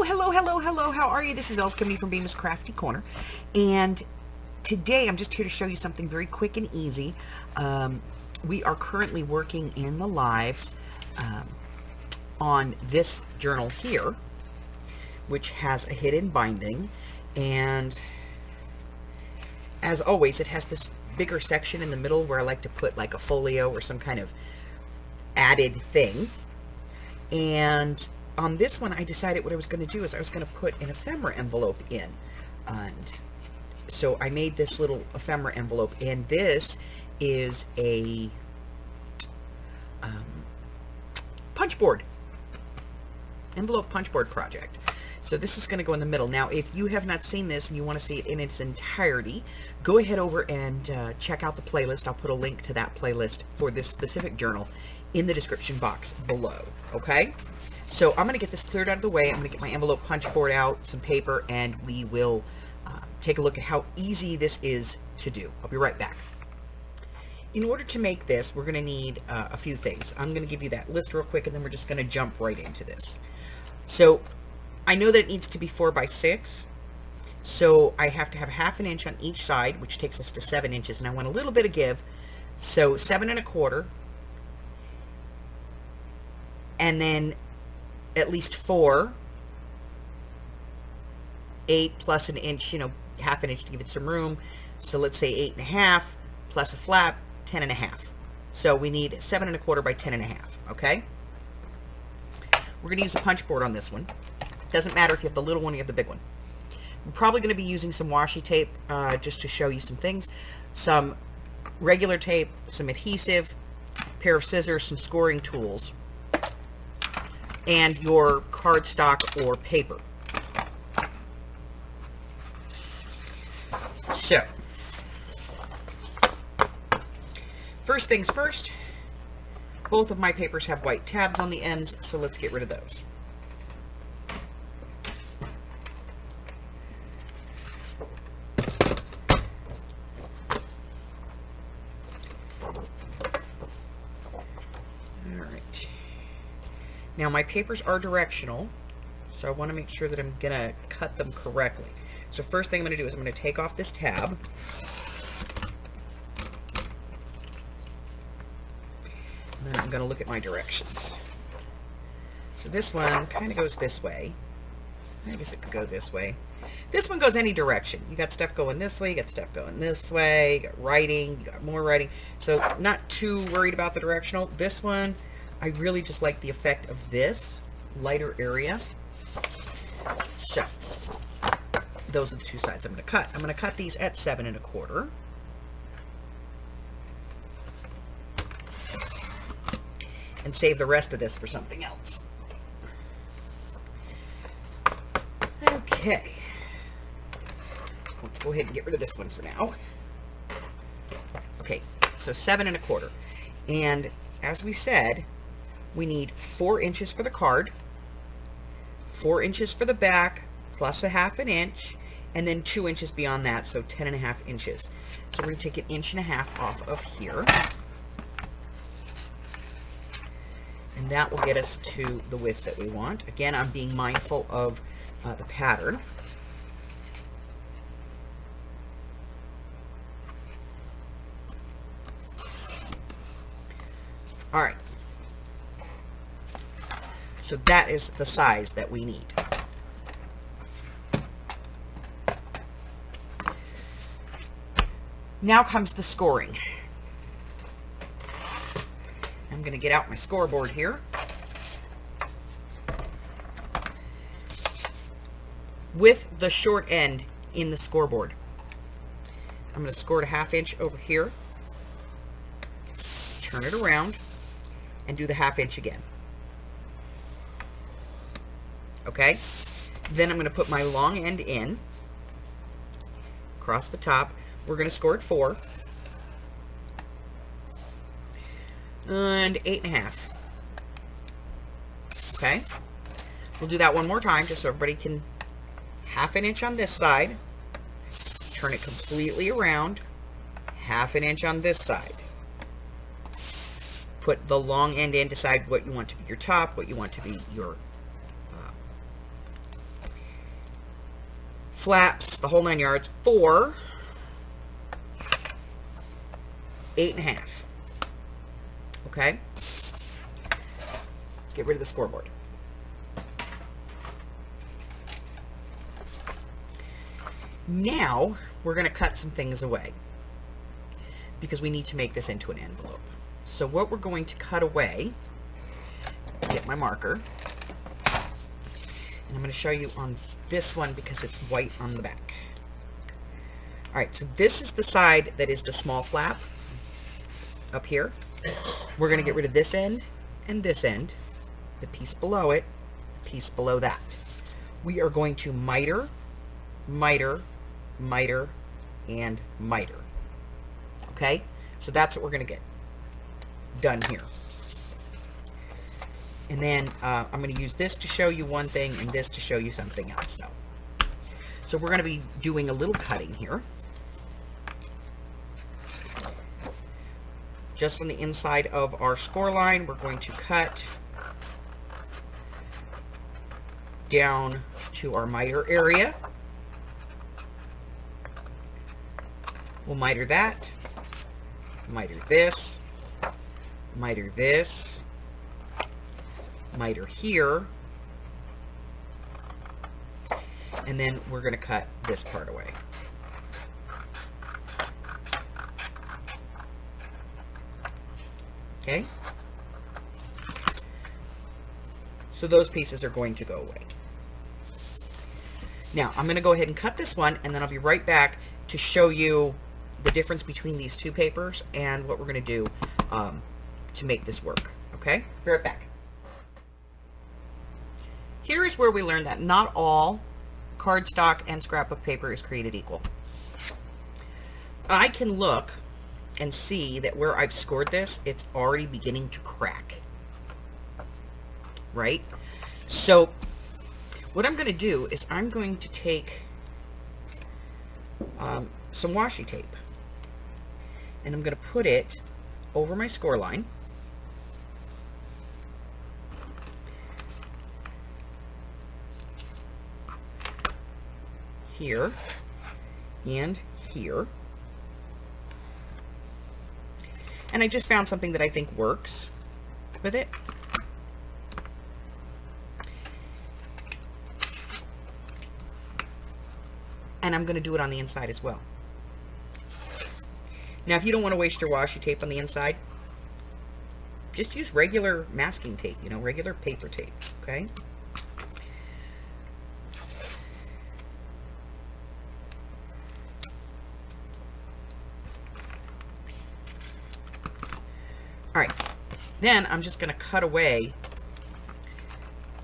Hello. How are you? This is Els coming from bmascraftycorner, and today I'm just here to show you something very quick and easy. We are currently working in the lives on this journal here, which has a hidden binding, and as always, it has this bigger section in the middle where I like to put like a folio or some kind of added thing. And on this one, I decided what I was going to do is I was going to put an ephemera envelope in. And so I made this little ephemera envelope, and this is a punch board, envelope punch board project. So this is going to go in the middle. Now, if you have not seen this and you want to see it in its entirety, go ahead over and check out the playlist. I'll put a link to that playlist for this specific journal in the description box below, okay? So I'm going to get this cleared out of the way. I'm going to get my envelope punch board out, some paper, and we will take a look at how easy this is to do. I'll be right back. In order to make this, we're going to need a few things. I'm going to give you that list real quick, and then we're just going to jump right into this. So I know that it needs to be 4 by 6, so I have to have 1/2 inch on each side, which takes us to 7 inches, and I want a little bit of give, so 7 1/4, and then at least 4, 8 plus an inch, 1/2 inch to give it some room, so let's say 8 1/2 plus a flap, 10 1/2. So we need 7 1/4 by 10 1/2, okay? We're going to use a punch board on this one. Doesn't matter if you have the little one or you have the big one. I'm probably going to be using some washi tape just to show you some things. Some regular tape, some adhesive, pair of scissors, some scoring tools, and your cardstock or paper. So, first things first, both of my papers have white tabs on the ends, so let's get rid of those. Now my papers are directional, so I want to make sure that I'm going to cut them correctly. So first thing I'm going to do is I'm going to take off this tab. And then I'm going to look at my directions. So this one kind of goes this way. I guess it could go this way. This one goes any direction. You got stuff going this way, you got stuff going this way, you got writing, you got more writing. So not too worried about the directional. This one, I really just like the effect of this lighter area. So those are the two sides I'm going to cut. I'm going to cut these at 7 1/4. And save the rest of this for something else. Okay. Let's go ahead and get rid of this one for now. Okay, so 7 1/4. And as we said, we need 4 inches for the card, 4 inches for the back, plus 1/2 inch, and then 2 inches beyond that, so 10 1/2 inches. So we're going to take 1.5 inches off of here. And that will get us to the width that we want. Again, I'm being mindful of the pattern. All right. So that is the size that we need. Now comes the scoring. I'm going to get out my scoreboard here. With the short end in the scoreboard, I'm going to score it 1/2 inch over here, turn it around, and do the 1/2 inch again. Okay? Then I'm going to put my long end in, across the top. We're going to score it 4. And 8 1/2. Okay? We'll do that one more time just so everybody can 1/2 inch on this side. Turn it completely around. 1/2 inch on this side. Put the long end in, decide what you want to be your top, what you want to be your flaps, the whole 9 yards, for 8.5. Okay? Get rid of the scoreboard. Now, we're going to cut some things away because we need to make this into an envelope. So what we're going to cut away, get my marker, and I'm going to show you on this one because it's white on the back. Alright, so this is the side that is the small flap up here. We're going to get rid of this end and this end, the piece below it, the piece below that. We are going to miter, miter, miter, and miter. Okay? So that's what we're going to get done here. And then I'm going to use this to show you one thing and this to show you something else. So we're going to be doing a little cutting here. Just on the inside of our score line, we're going to cut down to our miter area. We'll miter that, miter this, miter this, miter here, and then we're going to cut this part away. Okay? So those pieces are going to go away. Now, I'm going to go ahead and cut this one, and then I'll be right back to show you the difference between these two papers and what we're going to do to make this work. Okay? Be right back. Here is where we learned that not all cardstock and scrapbook paper is created equal. I can look and see that where I've scored this, it's already beginning to crack. Right? So what I'm going to do is I'm going to take some washi tape, and I'm going to put it over my score line. Here and here. And I just found something that I think works with it. And I'm going to do it on the inside as well. Now, if you don't want to waste your washi tape on the inside, just use regular masking tape, you know, regular paper tape, okay? All right, then I'm just going to cut away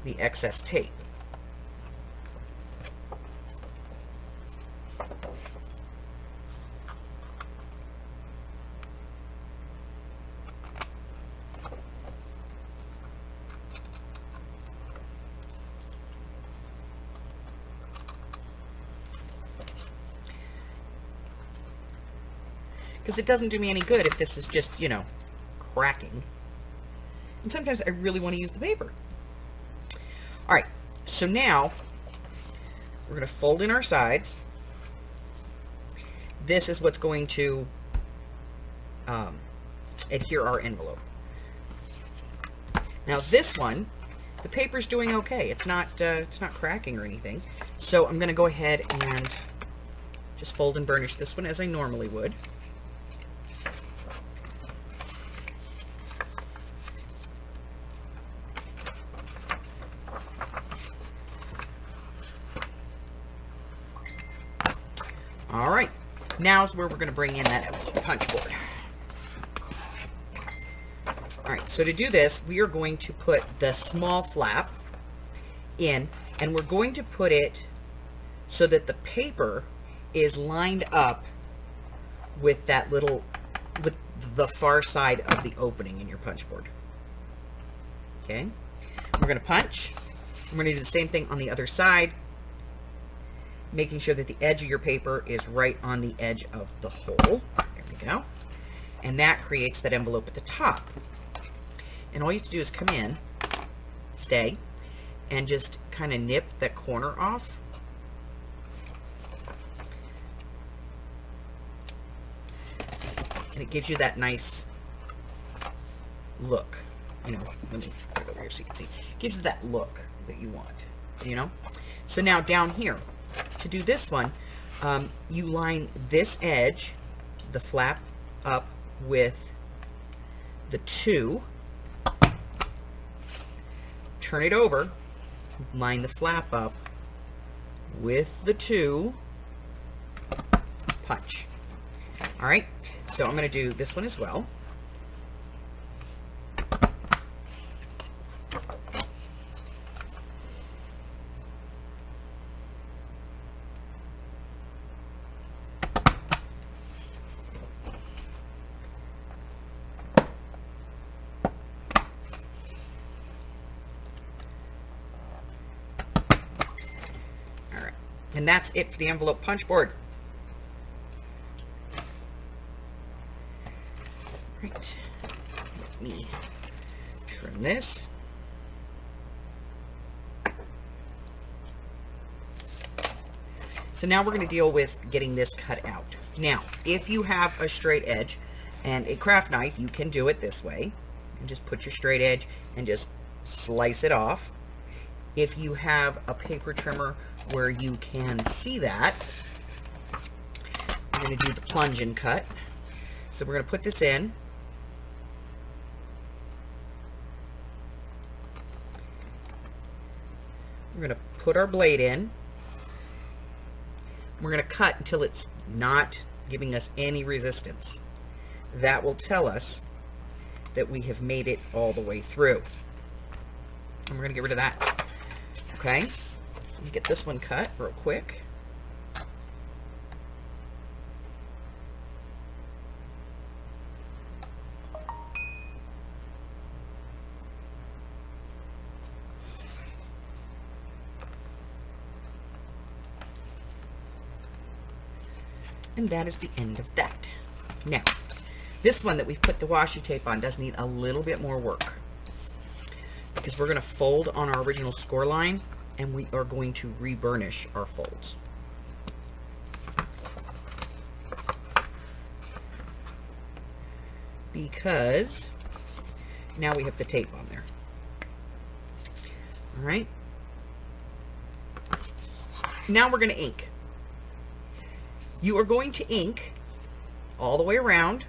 the excess tape. Because it doesn't do me any good if this is just, you know, cracking. And sometimes I really want to use the paper. All right, so now we're going to fold in our sides. This is what's going to adhere our envelope. Now this one, the paper's doing okay. It's not cracking or anything. So I'm going to go ahead and just fold and burnish this one as I normally would. All right, now is where we're going to bring in that punch board. All right, so to do this, we are going to put the small flap in, and we're going to put it so that the paper is lined up with that little, with the far side of the opening in your punch board. Okay, we're going to punch. We're going to do the same thing on the other side, making sure that the edge of your paper is right on the edge of the hole. There we go. And that creates that envelope at the top. And all you have to do is come in, stay, and just kind of nip that corner off. And it gives you that nice look. You know, let me put it over here so you can see. It gives you that look that you want, you know. So now down here, to do this one, you line this edge, the flap, up with the 2, turn it over, line the flap up with the 2, punch. All right, so I'm going to do this one as well. And that's it for the envelope punch board. Right. Let me trim this. So now we're going to deal with getting this cut out. Now, if you have a straight edge and a craft knife, you can do it this way. And just put your straight edge and just slice it off. If you have a paper trimmer where you can see that, we're going to do the plunge and cut. So we're going to put this in. We're going to put our blade in. We're going to cut until it's not giving us any resistance. That will tell us that we have made it all the way through. And we're going to get rid of that. Okay, let me get this one cut real quick. And that is the end of that. Now, this one that we've put the washi tape on does need a little bit more work, because we're going to fold on our original score line, and we are going to re-burnish our folds. Because now we have the tape on there. All right. Now we're going to ink. You are going to ink all the way around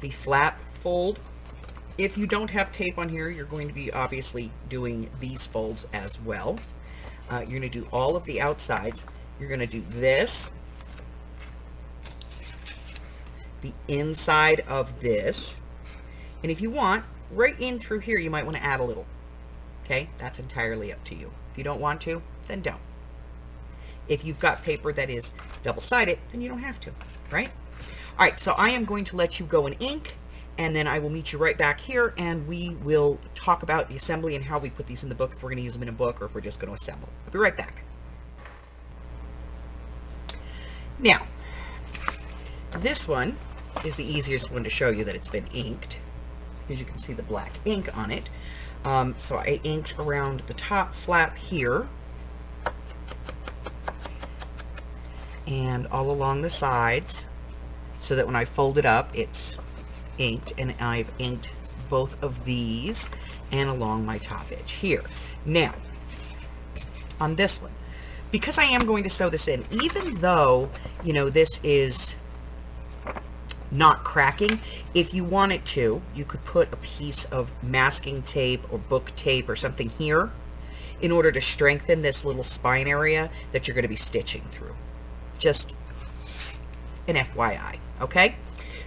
the flap fold. If you don't have tape on here, you're going to be obviously doing these folds as well. You're going to do all of the outsides. You're going to do this, the inside of this, and if you want, right in through here, you might want to add a little. Okay, that's entirely up to you. If you don't want to, then don't. If you've got paper that is double-sided, then you don't have to, right? All right, so I am going to let you go and ink, and then I will meet you right back here, and we will talk about the assembly and how we put these in the book, if we're going to use them in a book or if we're just going to assemble. I'll be right back. Now, this one is the easiest one to show you that it's been inked, because you can see the black ink on it. So I inked around the top flap here, and all along the sides, so that when I fold it up, it's inked, and I've inked both of these and along my top edge here. Now, on this one, because I am going to sew this in, even though, you know, this is not cracking, if you wanted to, you could put a piece of masking tape or book tape or something here in order to strengthen this little spine area that you're going to be stitching through. Just an FYI, okay?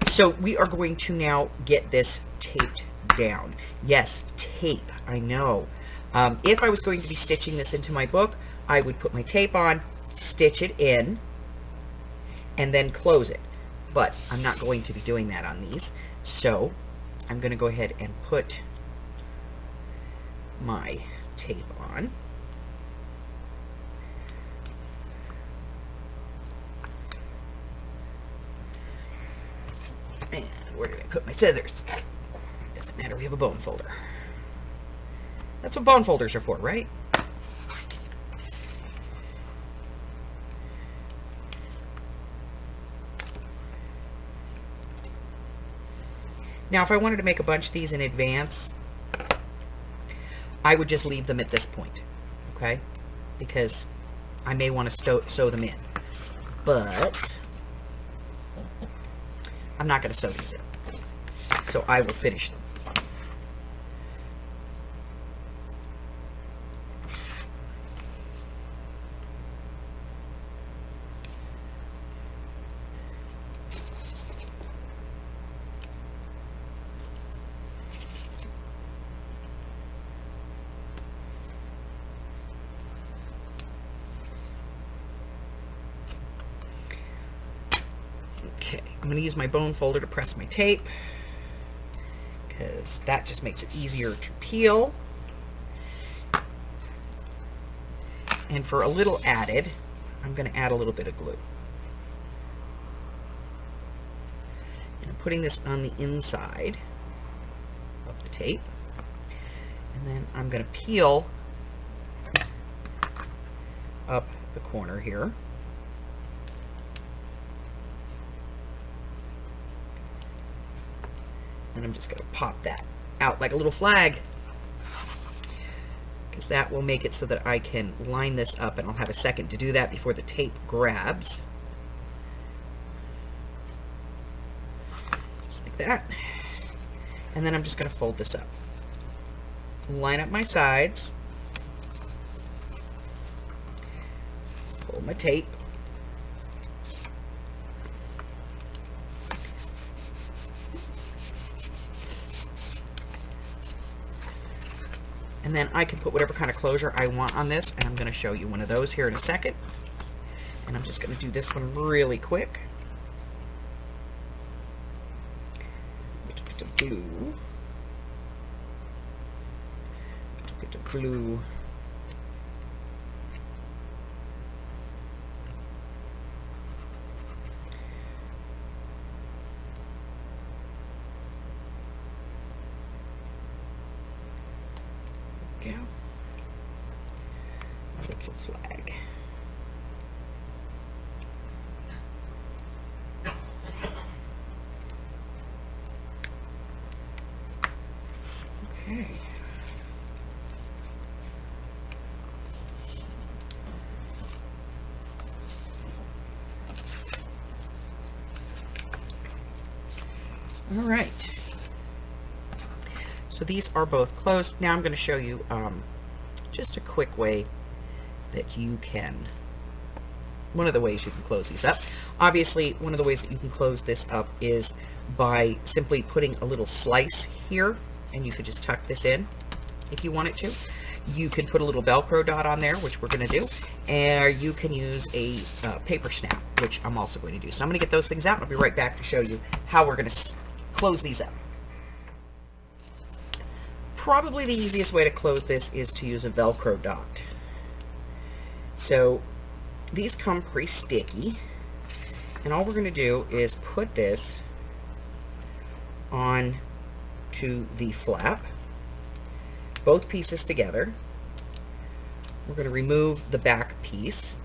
So we are going to now get this taped down. Yes, tape, I know. If I was going to be stitching this into my book, I would put my tape on, stitch it in, and then close it. But I'm not going to be doing that on these. So I'm going to go ahead and put my tape on. And where did I put my scissors? Doesn't matter, we have a bone folder. That's what bone folders are for, right? Now, if I wanted to make a bunch of these in advance, I would just leave them at this point, okay? Because I may want to sew them in. But I'm not going to sew these in. So I will finish them. Okay, I'm going to use my bone folder to press my tape because that just makes it easier to peel. And for a little added, I'm going to add a little bit of glue. And I'm putting this on the inside of the tape. And then I'm going to peel up the corner here. And I'm just going to pop that out like a little flag, because that will make it so that I can line this up, and I'll have a second to do that before the tape grabs. Just like that. And then I'm just going to fold this up. Line up my sides. Pull my tape. And then I can put whatever kind of closure I want on this, and I'm going to show you one of those here in a second. And I'm just going to do this one really quick. Get the glue. Get the glue. Go. Little flag. Okay. All right. So these are both closed. Now I'm going to show you just a quick way that you can, one of the ways you can close these up. Obviously, one of the ways that you can close this up is by simply putting a little slice here, and you could just tuck this in if you wanted to. You could put a little Velcro dot on there, which we're going to do, or you can use a paper snap, which I'm also going to do. So I'm going to get those things out, and I'll be right back to show you how we're going to close these up. Probably the easiest way to close this is to use a Velcro dot. So these come pretty sticky, and all we're going to do is put this on to the flap, both pieces together. We're going to remove the back piece,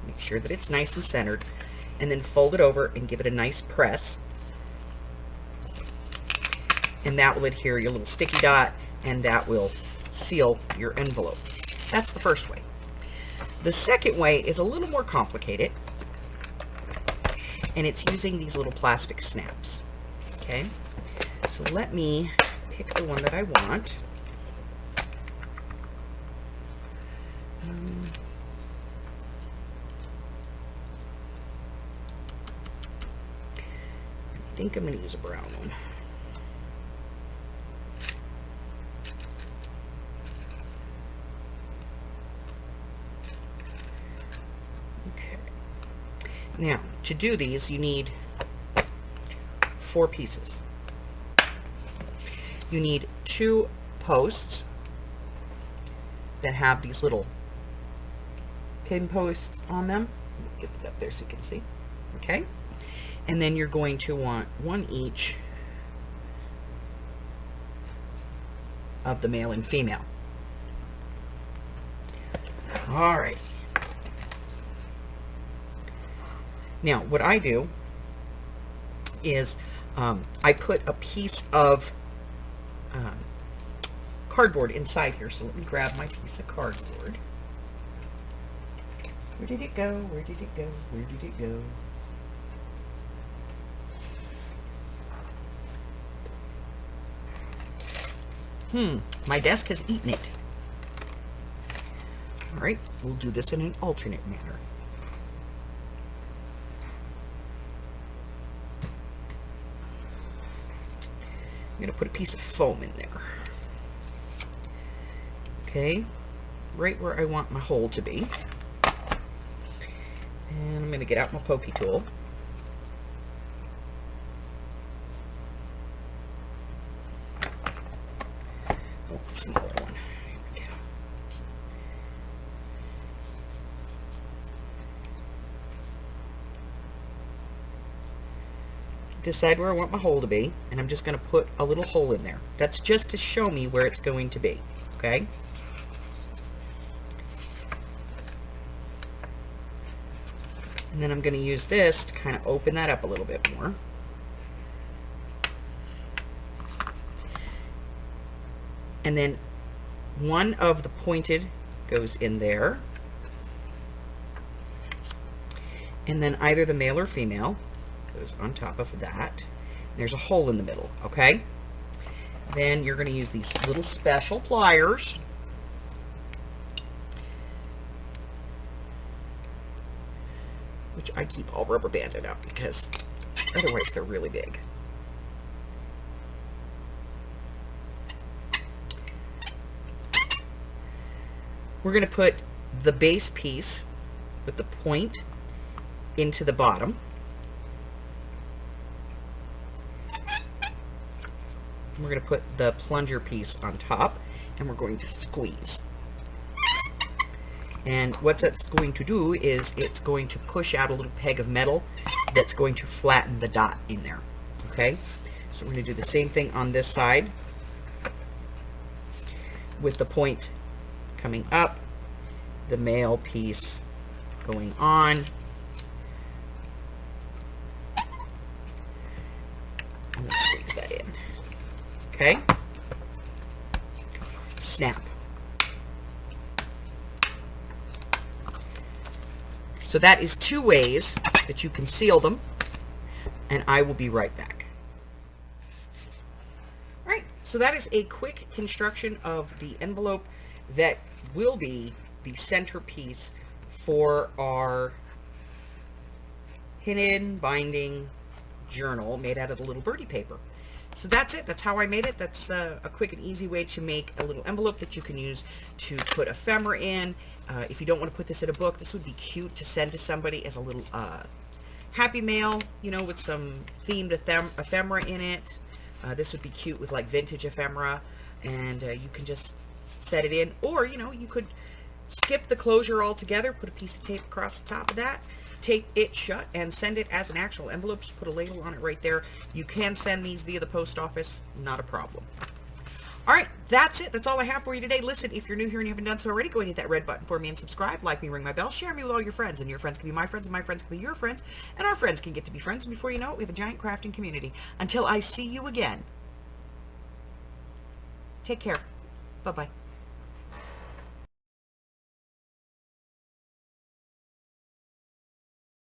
make sure that it's nice and centered, and then fold it over and give it a nice press, and that will adhere your little sticky dot, and that will seal your envelope. That's the first way. The second way is a little more complicated, and it's using these little plastic snaps. Okay, so let me pick the one that I want. I think I'm going to use a brown one. Now, to do these, you need 4 pieces. You need 2 posts that have these little pin posts on them. Get it up there so you can see. Okay? And then you're going to want 1 each of the male and female. All right. Now, what I do is I put a piece of cardboard inside here, so let me grab my piece of cardboard. Where did it go? Where did it go? Where did it go? My desk has eaten it. All right, we'll do this in an alternate manner. I'm going to put a piece of foam in there. Okay, right where I want my hole to be. And I'm going to get out my pokey tool. Oh, the smaller one. Here we go. Decide where I want my hole to be, and I'm just going to put a little hole in there. That's just to show me where it's going to be, okay? And then I'm going to use this to kind of open that up a little bit more. And then one of the pointed goes in there. And then either the male or female goes on top of that. There's a hole in the middle, okay? Then you're going to use these little special pliers. Which I keep all rubber banded up because otherwise they're really big. We're going to put the base piece with the point into the bottom. We're going to put the plunger piece on top, and we're going to squeeze. And what that's going to do is it's going to push out a little peg of metal that's going to flatten the dot in there. Okay? So we're going to do the same thing on this side with the point coming up, the male piece going on. I'm going to squeeze that in. Okay? Snap. So that is 2 ways that you can seal them, and I will be right back. All right, so that is a quick construction of the envelope that will be the centerpiece for our hidden binding journal made out of the little birdie paper. So that's it. That's how I made it. That's a quick and easy way to make a little envelope that you can use to put ephemera in. If you don't want to put this in a book, this would be cute to send to somebody as a little happy mail, you know, with some themed ephemera in it. This would be cute with like vintage ephemera, and you can just set it in. Or, you know, you could skip the closure altogether, put a piece of tape across the top of that, tape it shut, and send it as an actual envelope. Just put a label on it right there. You can send these via the post office, not a problem. All right, that's it. That's all I have for you today. Listen, if you're new here and you haven't done so already, go ahead and hit that red button for me and subscribe. Like me, ring my bell, share me with all your friends, and your friends can be my friends, and my friends can be your friends, and our friends can get to be friends, and before you know it, we have a giant crafting community. Until I see you again, take care. Bye-bye.